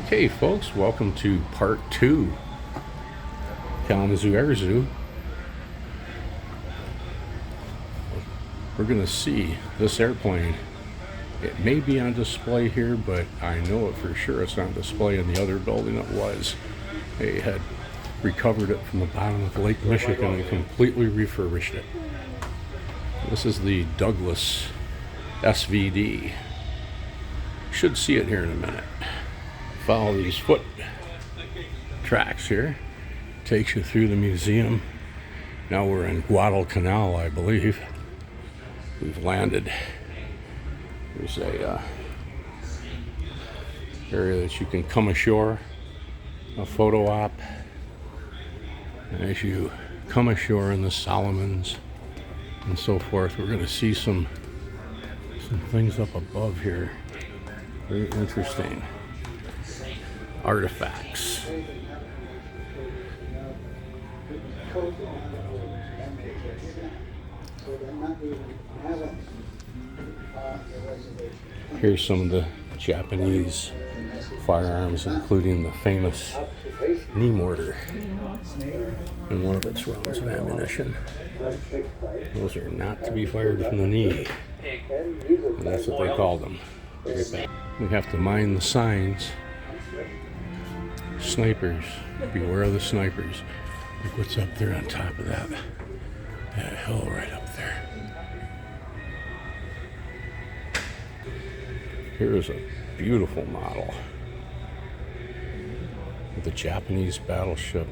Okay, folks, welcome to part 2 Kalamazoo Air Zoo. We're going to see this airplane. It may be on display here, but I know it for sure it's on display in the other building it was. They had recovered it from the bottom of Lake Michigan and completely refurbished it. This is the Douglas SVD. Should see it here in a minute. Follow these foot tracks here. Takes you through the museum. Now we're in Guadalcanal, I believe. We've landed. There's a area that you can come ashore, a photo op. And as you come ashore in the Solomons and so forth, we're going to see some things up above here. Very interesting artifacts. Here's some of the Japanese firearms, including the famous knee mortar and one of its rounds of ammunition. Those are not to be fired from the knee, and that's what they call them. We have to mind the signs. Snipers, beware of the snipers. Look what's up there on top of that hill right up there. Here is a beautiful model of the Japanese battleship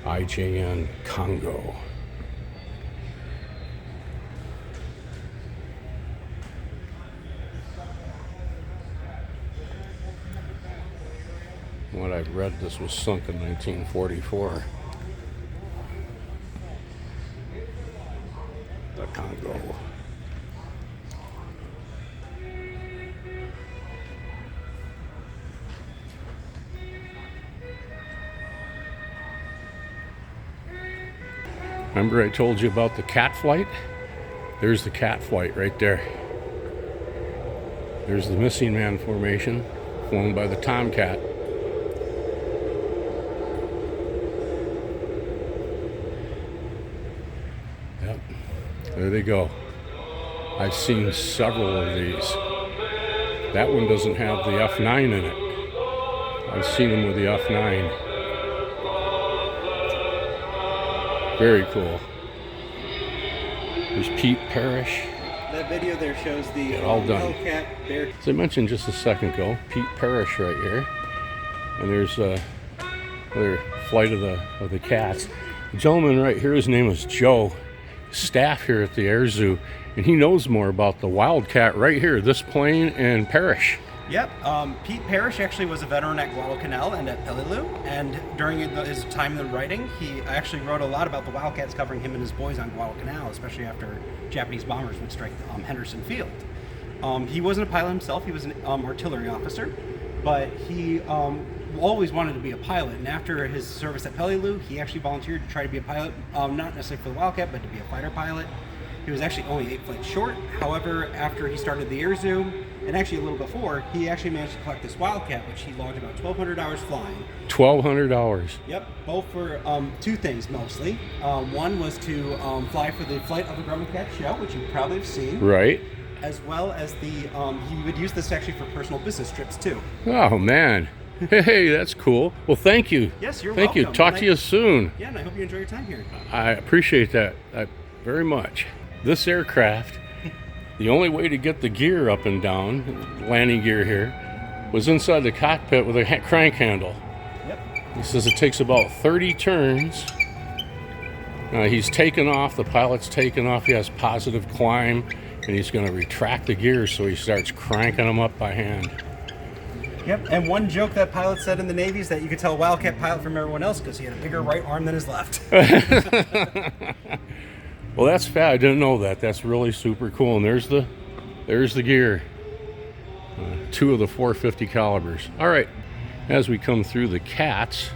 IJN Congo. What I've read, this was sunk in 1944. The Congo. Remember I told you about the cat flight? There's the cat flight right there. There's the missing man formation flown by the Tomcat. Yep, there they go. I've seen several of these. That one doesn't have the F9 in it. I've seen them with the F9. Very cool. There's Pete Parrish. That video there shows the all done. Hellcat bear. As I mentioned just a second ago, Pete Parrish right here. And there's another flight of the cats. The gentleman right here, his name is Joe, staff here at the Air Zoo, and he knows more about the Wildcat right here, this plane and Parrish. Yep, Pete Parrish actually was a veteran at Guadalcanal and at Peleliu, and during his time in writing, he actually wrote a lot about the Wildcats, covering him and his boys on Guadalcanal, especially after Japanese bombers would strike Henderson Field. He wasn't a pilot himself, he was an artillery officer, but he always wanted to be a pilot, and after his service at Peleliu, he actually volunteered to try to be a pilot, not necessarily for the Wildcat, but to be a fighter pilot. He was actually only 8 flights short. However, after he started the Air Zoo, and actually a little before, he actually managed to collect this Wildcat, which he logged about 1,200 hours flying. 1,200 hours. Yep, both for two things mostly. One was to fly for the Flight of the Grumman Cat show, which you probably have seen. Right. As well as he would use this actually for personal business trips too. Oh man. Hey, that's cool. Well, thank you. Yes, you're welcome. Thank you. Talk to you soon. Yeah, and I hope you enjoy your time here. I appreciate that very much. This aircraft, the only way to get the gear up and down, landing gear here, was inside the cockpit with a crank handle. Yep. He says it takes about 30 turns. He's taken off, the pilot's taken off, he has positive climb, and he's going to retract the gears, so he starts cranking them up by hand. Yep, and one joke that pilot said in the Navy is that you could tell a Wildcat pilot from everyone else because he had a bigger right arm than his left. Well, that's fat. I didn't know that. That's really super cool. And there's the gear. 2 of the 450 calibers. All right. As we come through the cats,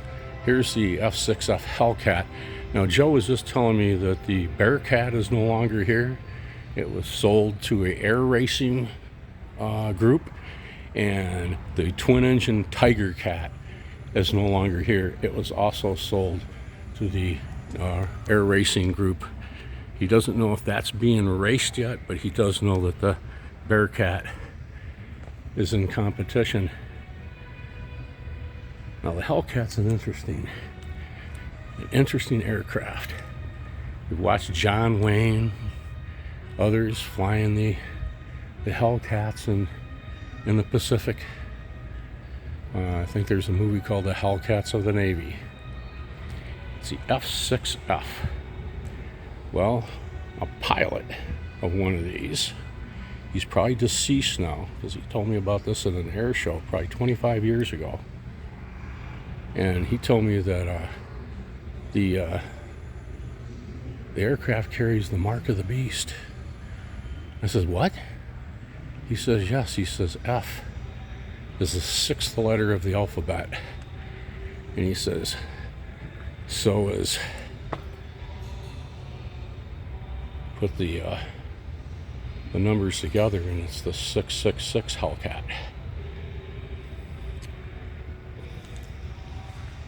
here's the F6F Hellcat. Now, Joe was just telling me that the Bearcat is no longer here. It was sold to an air racing group, And the twin-engine Tiger Cat is no longer here. It was also sold to the air racing group. He doesn't know if that's being raced yet, but he does know that the Bearcat is in competition. Now the Hellcat's an interesting aircraft. We've watched John Wayne, others flying the Hellcats in the Pacific. I think there's a movie called The Hellcats of the Navy. It's the F-6F. Well, a pilot of one of these, he's probably deceased now, because he told me about this at an air show probably 25 years ago. And he told me that the aircraft carries the mark of the beast. I says, what? He says, yes. He says, F is the sixth letter of the alphabet. And he says, so is, put the numbers together, and it's the 666 Hellcat.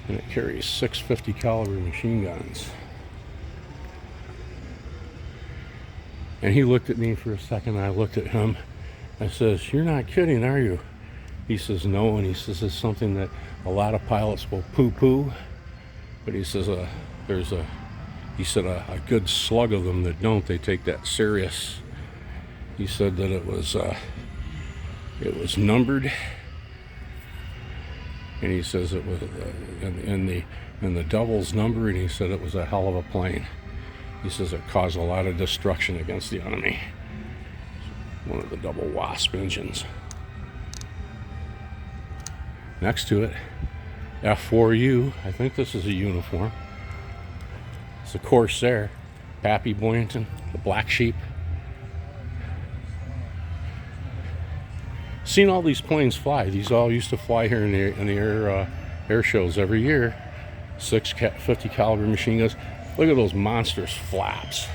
And it carries 650 caliber machine guns. And he looked at me for a second, and I looked at him. I says, you're not kidding, are you? He says, no, and he says it's something that a lot of pilots will poo-poo. But he says there's a good slug of them that don't. They take that serious. He said that it was numbered, and he says it was in the devil's number, and he said it was a hell of a plane. He says it caused a lot of destruction against the enemy. One of the double Wasp engines. Next to it, F4U. I think this is a uniform. It's a Corsair, Pappy Boynton, the Black Sheep. Seen all these planes fly. These all used to fly here in the air shows every year. 650 caliber machine guns. Look at those monstrous flaps.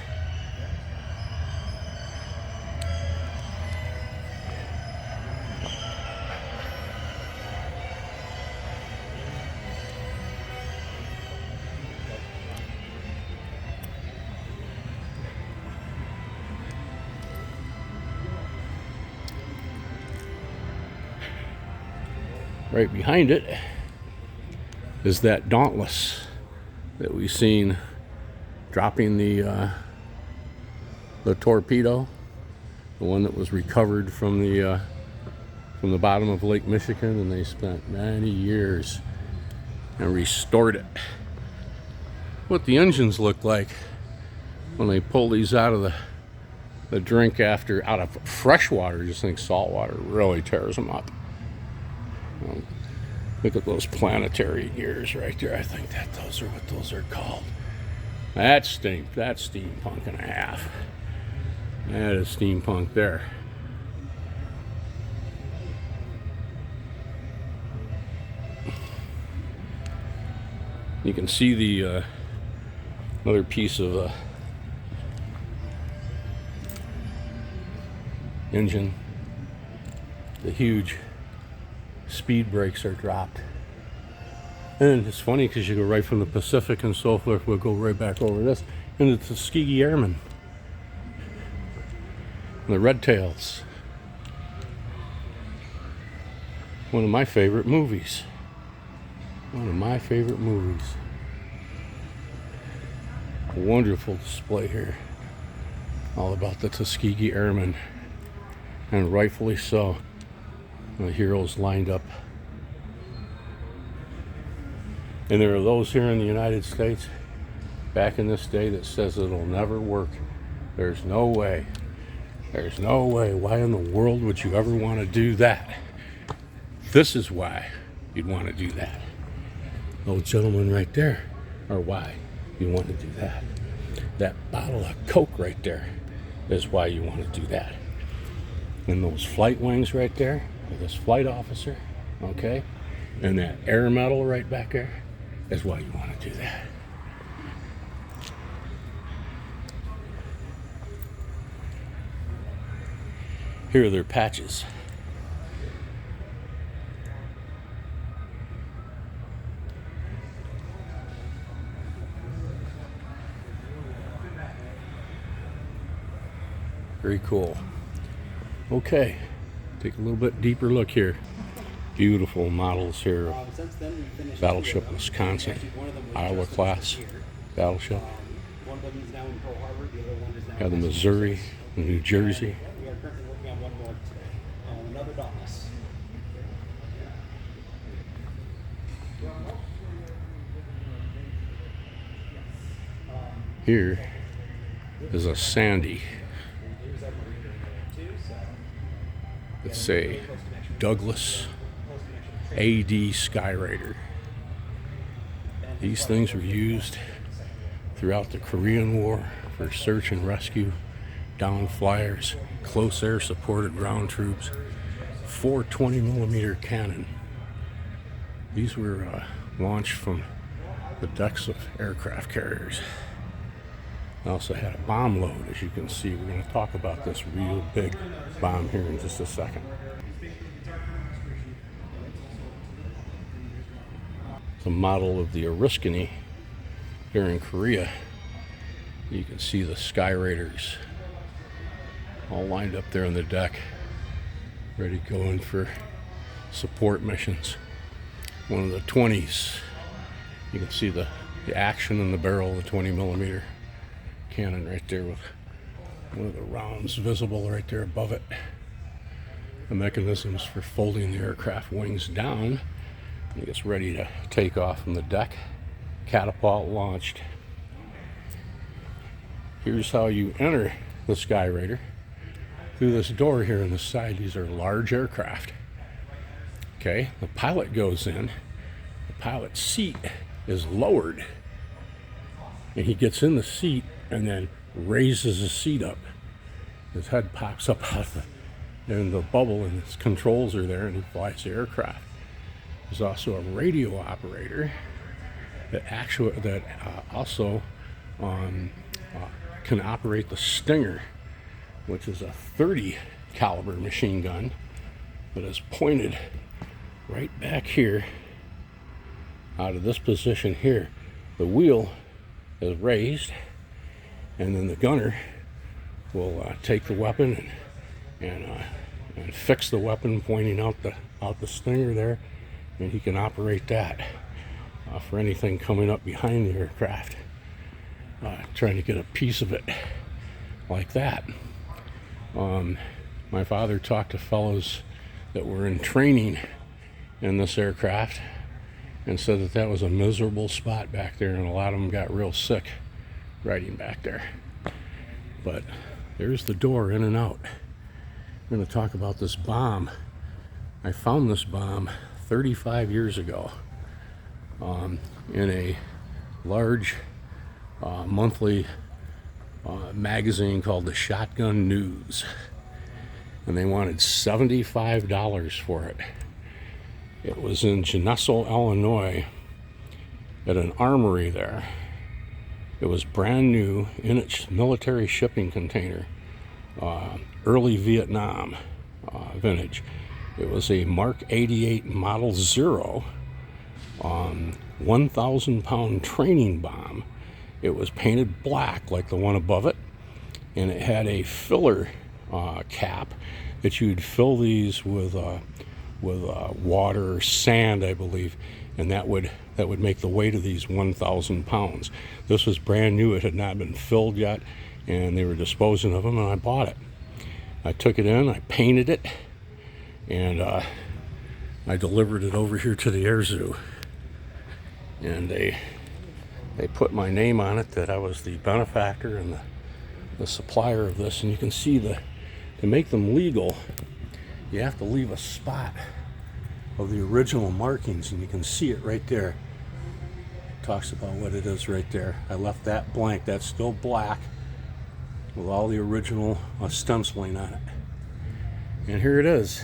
Right behind it is that Dauntless that we've seen dropping the torpedo, the one that was recovered from the bottom of Lake Michigan, and they spent many years and restored it. What the engines look like when they pull these out of the drink out of fresh water, just think salt water really tears them up. Look at those planetary gears right there. I think that those are what those are called. That's steampunk and a half. That is steampunk there. You can see the another piece of engine. The huge speed brakes are dropped. And it's funny because you go right from the Pacific and so forth, we'll go right back over this into the Tuskegee Airmen. And the Red Tails. One of my favorite movies. One of my favorite movies. A wonderful display here. All about the Tuskegee Airmen. And rightfully so. The heroes lined up. And there are those here in the United States back in this day that says it'll never work. There's no way. There's no way. Why in the world would you ever want to do that? This is why you'd want to do that. Those gentlemen right there are why you want to do that. That bottle of Coke right there is why you want to do that. And those flight wings right there, this flight officer, okay, and that air medal right back there is why you want to do that. Here are their patches. Very cool. Okay, take a little bit deeper look here. Beautiful models here. Since then, we finished Battleship two of them. Wisconsin, Actually, one of them was Iowa just class finished here. battleship. One of them is now in Pearl Harbor. The other one is now Got the in Missouri, the New Jersey. We are currently working on one more today. Another Dauntless. Here is a Sandy. It's a Douglas AD Skyraider. These things were used throughout the Korean War for search and rescue, down flyers, close air supported ground troops, 420mm cannon. These were launched from the decks of aircraft carriers. I also had a bomb load, as you can see. We're going to talk about this real big bomb here in just a second. It's a model of the Oriskany here in Korea. You can see the Skyraiders all lined up there on the deck, ready to go in for support missions. One of the 20s. You can see the action in the barrel of the 20mm cannon right there with one of the rounds visible right there above it. The mechanisms for folding the aircraft wings down. It gets ready to take off from the deck. Catapult launched. Here's how you enter the Skyraider. Through this door here on the side. These are large aircraft. Okay, the pilot goes in. The pilot's seat is lowered. And he gets in the seat and then raises his seat up. His head pops up out of the bubble, and his controls are there, and he flies the aircraft. There's also a radio operator that also can operate the Stinger, which is a 30 caliber machine gun that is pointed right back here out of this position here. The wheel is raised, and then the gunner will take the weapon and fix the weapon, pointing out the Stinger there, and he can operate that for anything coming up behind the aircraft, trying to get a piece of it like that. My father talked to fellows that were in training in this aircraft and said that was a miserable spot back there, and a lot of them got real sick riding back there. But there's the door in and out. I'm going to talk about this bomb. I found this bomb 35 years ago in a large monthly magazine called the Shotgun News, and they wanted $75 for it. It was in Geneseo, Illinois, at an armory there. It was brand new in its military shipping container, early Vietnam vintage. It was a Mark 88 Model 0, 1,000 pound training bomb. It was painted black like the one above it, and it had a filler cap that you'd fill these with water or sand, I believe, and that would make the weight of these 1,000 pounds. This was brand new. It had not been filled yet, and they were disposing of them, and I bought it. I took it in, I painted it, and I delivered it over here to the Air Zoo, and they put my name on it, that I was the benefactor and the supplier of this. And you can see to make them legal, you have to leave a spot of the original markings, and you can see it right there. It talks about what it is right there. I left that blank. That's still black with all the original stenciling on it. And here it is.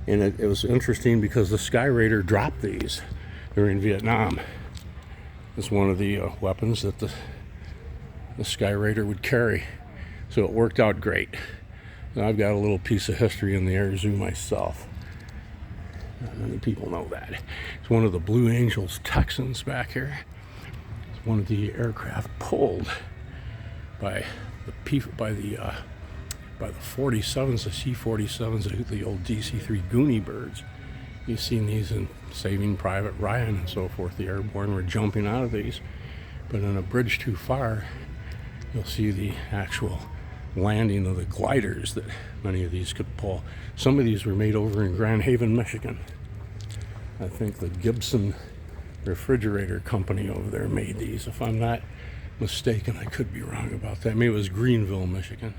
And it was interesting because the Skyraider dropped these during Vietnam. It's one of the weapons that the Skyraider would carry. So it worked out great. Now, I've got a little piece of history in the Air Zoo myself. Not many people know that. It's one of the Blue Angels Texans back here. It's one of the aircraft pulled by the by the 47s, the C-47s, the old DC-3 Goonie birds. You've seen these in Saving Private Ryan and so forth. The airborne were jumping out of these. But in A Bridge Too Far, you'll see the actual landing of the gliders that many of these could pull. Some of these were made over in Grand Haven, Michigan. I think the Gibson refrigerator company over there made these. If I'm not mistaken, I could be wrong about that. Maybe it was Greenville, Michigan.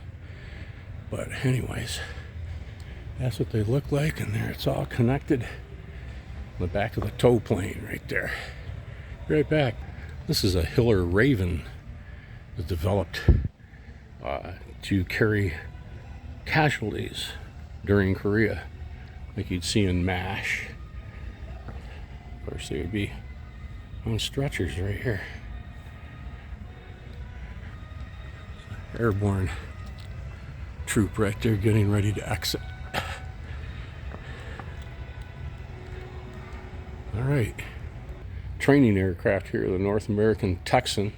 But anyways, that's what they look like, and there it's all connected. The back of the tow plane right there. Right back. This is a Hiller Raven that developed to carry casualties during Korea, like you'd see in MASH. Of course, they would be on stretchers right here. Airborne troop right there getting ready to exit. All right. Training aircraft here, the North American Texan.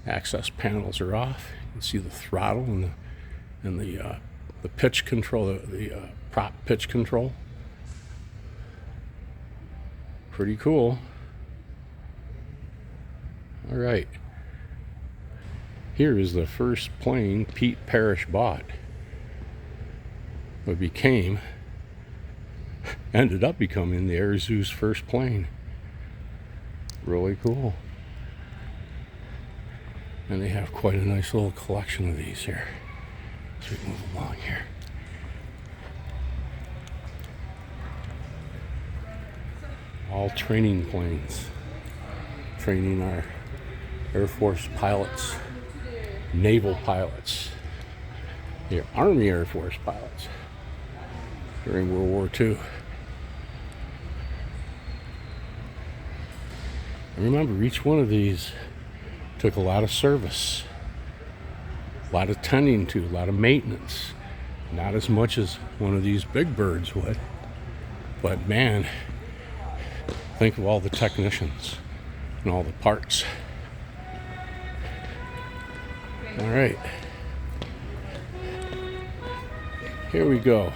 Access panels are off. You can see the throttle and the pitch control, the prop pitch control. Pretty cool. All right. Here is the first plane Pete Parrish bought. What ended up becoming the Air Zoo's first plane. Really cool. And they have quite a nice little collection of these here as we move along here. All training planes, training our Air Force pilots, naval pilots, the Army Air Force pilots during World War II. And remember, each one of these took a lot of service, a lot of tending to, a lot of maintenance. Not as much as one of these big birds would, but man, think of all the technicians and all the parts. All right, here we go.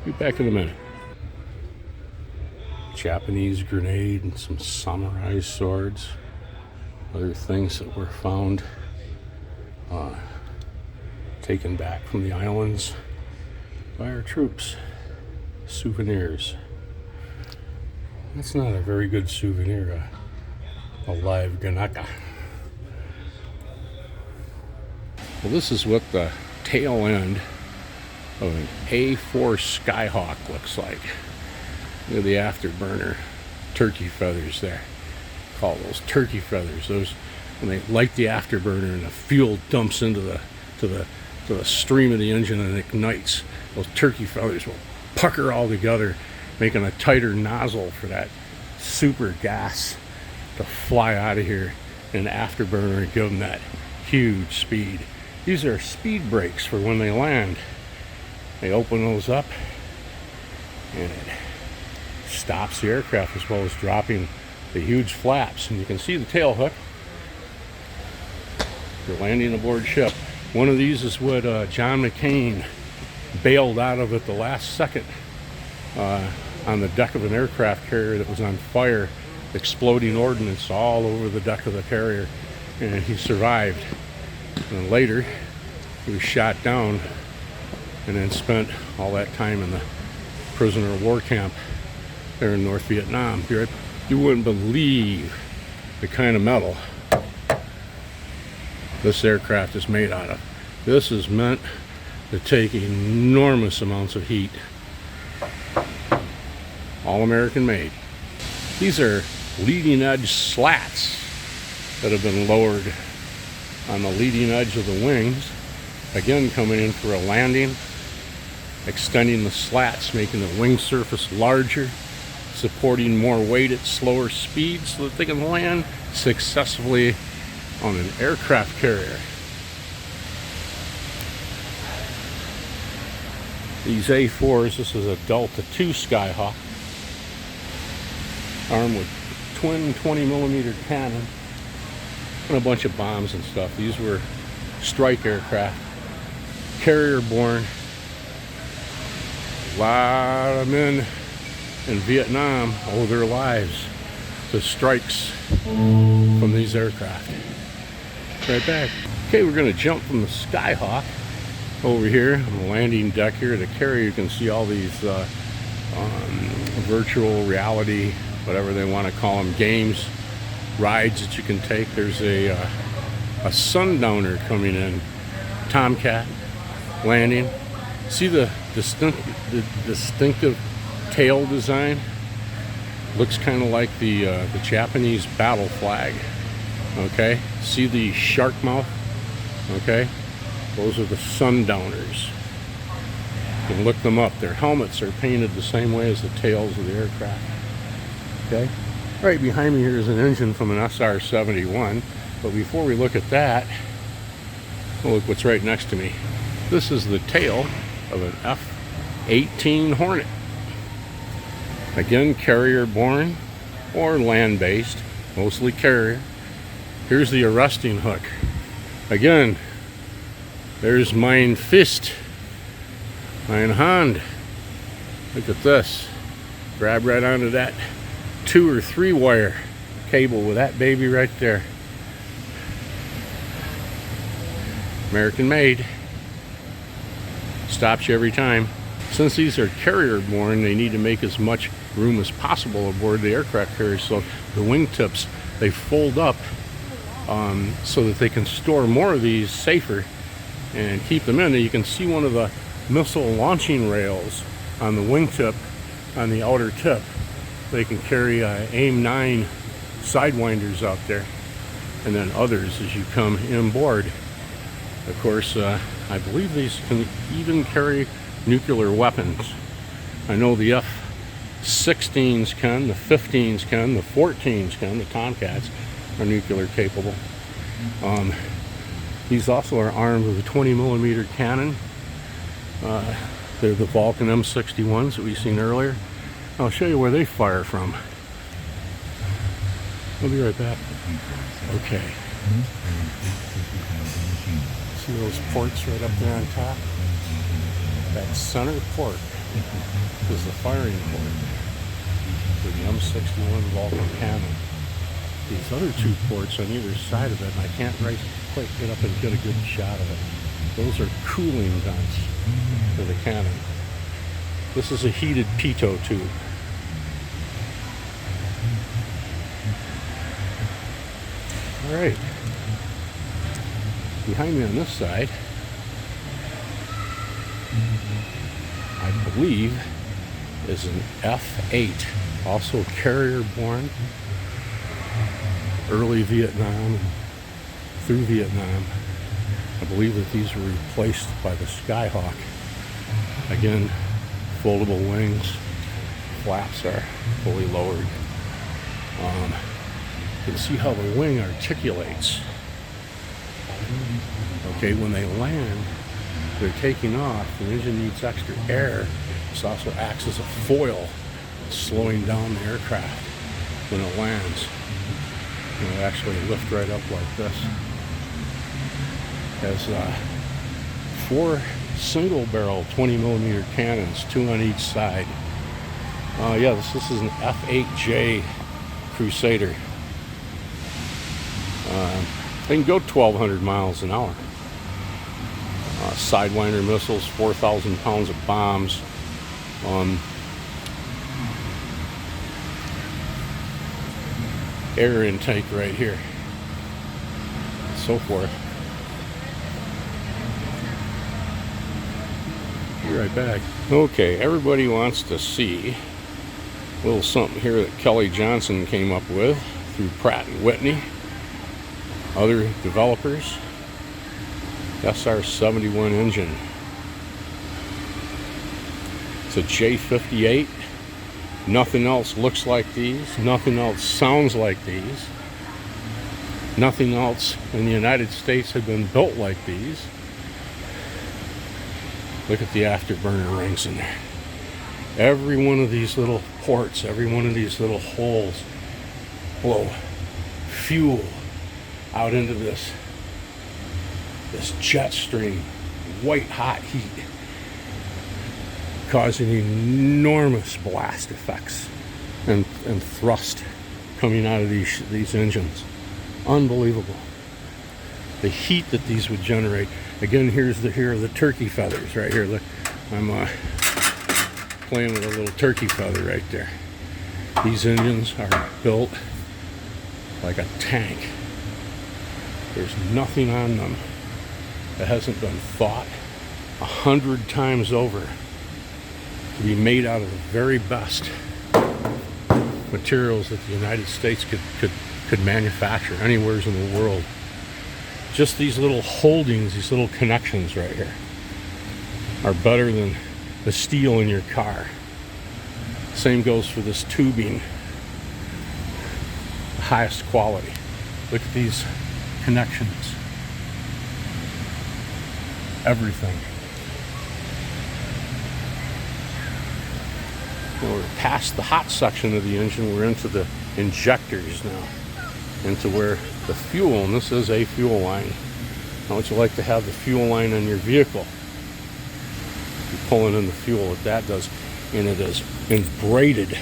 Be back in a minute. Japanese grenade and some samurai swords. Other things that were found, taken back from the islands by our troops. Souvenirs. That's not a very good souvenir, a live Ganaka. Well, this is what the tail end of an A4 Skyhawk looks like. Look at the afterburner turkey feathers there. Call those turkey feathers. Those, when they light the afterburner and the fuel dumps into the stream of the engine and ignites, those turkey feathers will pucker all together, making a tighter nozzle for that super gas to fly out of here in the afterburner and give them that huge speed. These are speed brakes for when they land. They open those up and it stops the aircraft as well as dropping the huge flaps. And you can see the tail hook. You're landing aboard ship. One of these is what John McCain bailed out of at the last second on the deck of an aircraft carrier that was on fire, exploding ordnance all over the deck of the carrier, and he survived. And later he was shot down and then spent all that time in the prisoner of war camp there in North Vietnam. You wouldn't believe the kind of metal this aircraft is made out of. This is meant to take enormous amounts of heat. All American made. These are leading edge slats that have been lowered on the leading edge of the wings. Again, coming in for a landing, extending the slats, making the wing surface larger, supporting more weight at slower speeds so that they can land successfully on an aircraft carrier. These A4s, this is a Delta II Skyhawk, armed with twin 20mm cannon, and a bunch of bombs and stuff. These were strike aircraft, carrier-borne. A lot of men in Vietnam owe their lives to strikes from these aircraft. Right back. Okay, we're going to jump from the Skyhawk over here on the landing deck here. The carrier, you can see all these virtual reality, whatever they want to call them, games, rides that you can take. There's a Sundowner coming in, Tomcat landing. See the distinctive tail design? Looks kind of like the Japanese battle flag. Okay, see the shark mouth? Okay, those are the Sundowners. You can look them up. Their helmets are painted the same way as the tails of the aircraft. Okay, right behind me here is an engine from an SR-71. But before we look at that, look what's right next to me. This is the tail of an F-18 Hornet. Again, carrier-borne or land-based, mostly carrier. Here's the arresting hook. Again, there's mein Fist, mein Hand. Look at this. Grab right onto that 2 or 3 wire cable with that baby right there. American made. Stops you every time. Since these are carrier-borne, they need to make as much room as possible aboard the aircraft carrier, so the wingtips, they fold up so that they can store more of these safer and keep them in. And you can see one of the missile launching rails on the wingtip on the outer tip. They can carry AIM-9 sidewinders out there, and then others as you come inboard. Of course, I believe these can even carry nuclear weapons. I know the F-16s can, the 15s can, the 14s can, the Tomcats are nuclear capable. These also are armed with a 20mm cannon. They're the Vulcan M61s that we've seen earlier. I'll show you where they fire from. I'll be right back. Okay. See those ports right up there on top? That center port is the firing port for the M61 Vulcan cannon. These other 2 ports on either side of it, and I can't quite get up and get a good shot of it. Those are cooling vents for the cannon. This is a heated pitot tube. All right. Behind me on this side, I believe, is an F-8, also carrier-borne, early Vietnam, through Vietnam. I believe that these were replaced by the Skyhawk. Again, foldable wings, flaps are fully lowered. You can see how the wing articulates. Okay, when they land, they're taking off. The engine needs extra air. This also acts as a foil, slowing down the aircraft when it lands. And it'll actually lift right up like this. It has 4 single-barrel 20mm cannons, 2 on each side. Yeah, this is an F-8J Crusader. They can go 1,200 miles an hour. Sidewinder missiles, 4,000 pounds of bombs. Air intake right here. So forth. Be right back. Okay, everybody wants to see a little something here that Kelly Johnson came up with through Pratt & Whitney. Other developers. SR-71 engine. It's a J58. Nothing else looks like these. Nothing else sounds like these. Nothing else in the United States had been built like these. Look at the afterburner rings in there. Every one of these little ports, every one of these little holes blow fuel out into this jet stream, white hot heat, causing enormous blast effects and thrust coming out of these engines. Unbelievable. The heat that these would generate. Again, here are the turkey feathers right here. Look, I'm playing with a little turkey feather right there. These engines are built like a tank. There's nothing on them that hasn't been thought 100 times over to be made out of the very best materials that the United States could manufacture anywhere in the world. Just these little holdings, these little connections right here are better than the steel in your car. Same goes for this tubing, the highest quality. Look at these connections. Everything. Now we're past the hot section of the engine. We're into the injectors now, into where the fuel, and this is a fuel line. How would you like to have the fuel line on your vehicle? You're pulling in the fuel, what that does. And it is in braided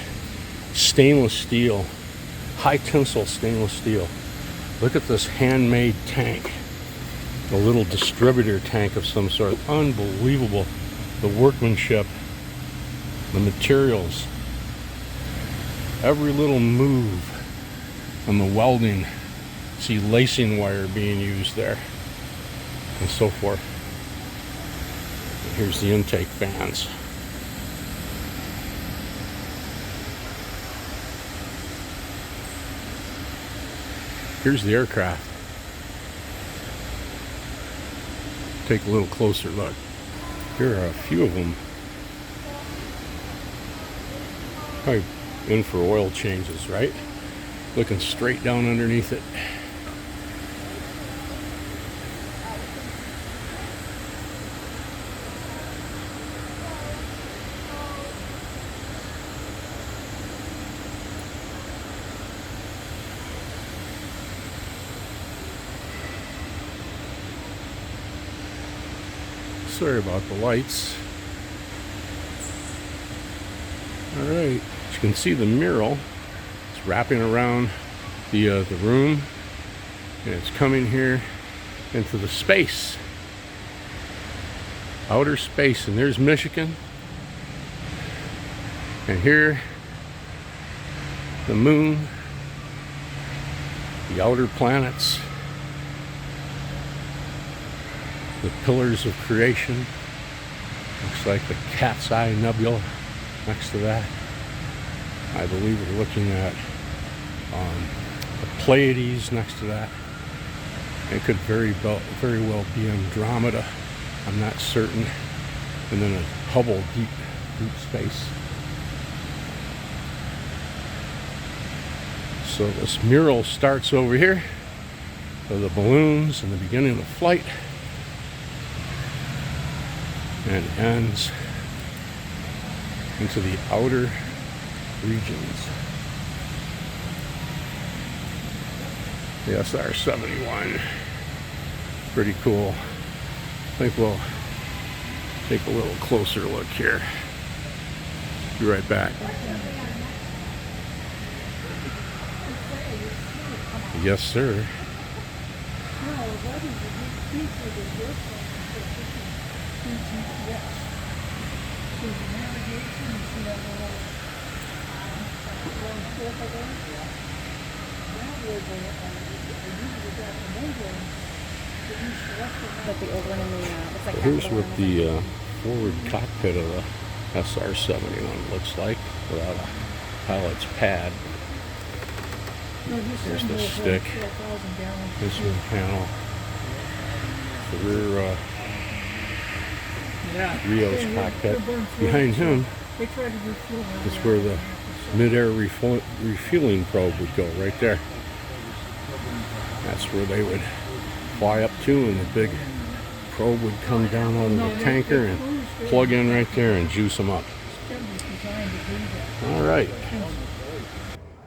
stainless steel, high tensile stainless steel. Look at this handmade tank, a little distributor tank of some sort. Unbelievable. The workmanship, the materials, every little move on the welding. See lacing wire being used there and so forth. And here's the intake fans. Here's the aircraft. Take a little closer look. Here are a few of them. Probably in for oil changes, right? Looking straight down underneath it. Sorry about the lights. All right, as you can see, the mural is wrapping around the room, and it's coming here into the space, outer space. And there's Michigan, and here the moon, the outer planets, the pillars of creation. Looks like the Cat's Eye Nebula next to that. I believe we're looking at the Pleiades next to that. It could very well be Andromeda. I'm not certain. And then a Hubble deep space. So this mural starts over here with the balloons and the beginning of flight, and ends into the outer regions. The SR-71. Pretty cool. I think we'll take a little closer look here. Be right back. Yes, sir. Here's what the forward cockpit of the SR-71 looks like without a pilot's pad. Here's the stick. This one panel. The rear Rio's cockpit. Behind him is where the mid-air refueling probe would go, right there. That's where they would fly up to, and the big probe would come down out of the tanker and plug in right there and juice them up. All right.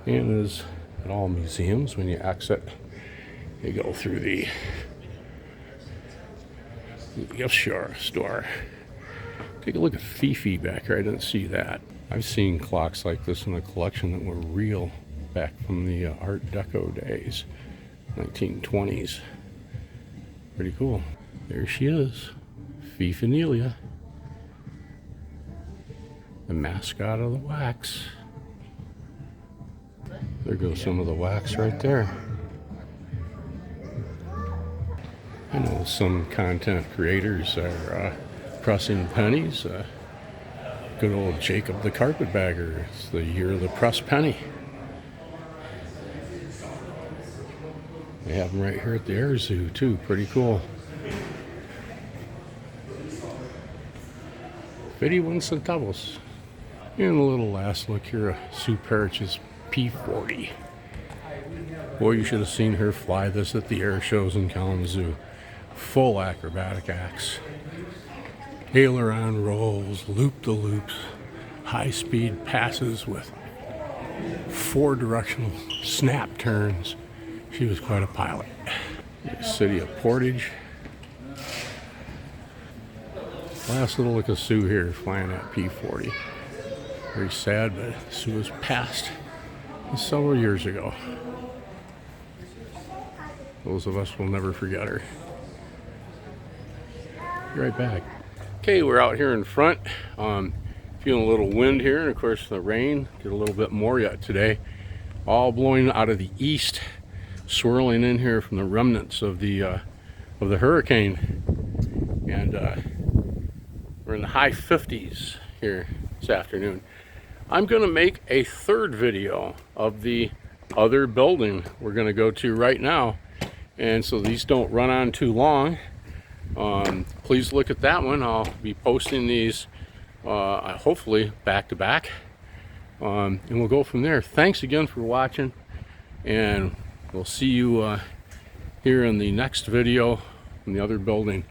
And as at all museums, when you exit They go through the gift store. Take a look at Fifi back here. I didn't see that. I've seen clocks like this in a collection that were real back from the Art Deco days, 1920s. Pretty cool. There she is, Fifi Nelia, the mascot of the wax. There goes some of the wax right there. I know some content creators are pressing pennies. Good old Jacob the Carpetbagger. It's the year of the pressed penny. They have them right here at the Air Zoo too. Pretty cool. 51 centavos. And a little last look here of Sue Parrish's P40. Boy, you should have seen her fly this at the air shows in Kalamazoo. Full acrobatic acts. Aileron rolls, loop-the-loops, high-speed passes with 4-directional snap turns. She was quite a pilot. The city of Portage. Last little look of Sue here flying that P40. Very sad, but Sue was passed several years ago. Those of us will never forget her. Be right back. Okay, we're out here in front. Feeling a little wind here, and of course the rain. Get a little bit more yet today. All blowing out of the east, swirling in here from the remnants of the hurricane. And we're in the high 50s here this afternoon. I'm going to make a third video of the other building we're going to go to right now. And so these don't run on too long. Please look at that one. I'll be posting these hopefully back to back. And we'll go from there. Thanks again for watching. And we'll see you here in the next video from the other building.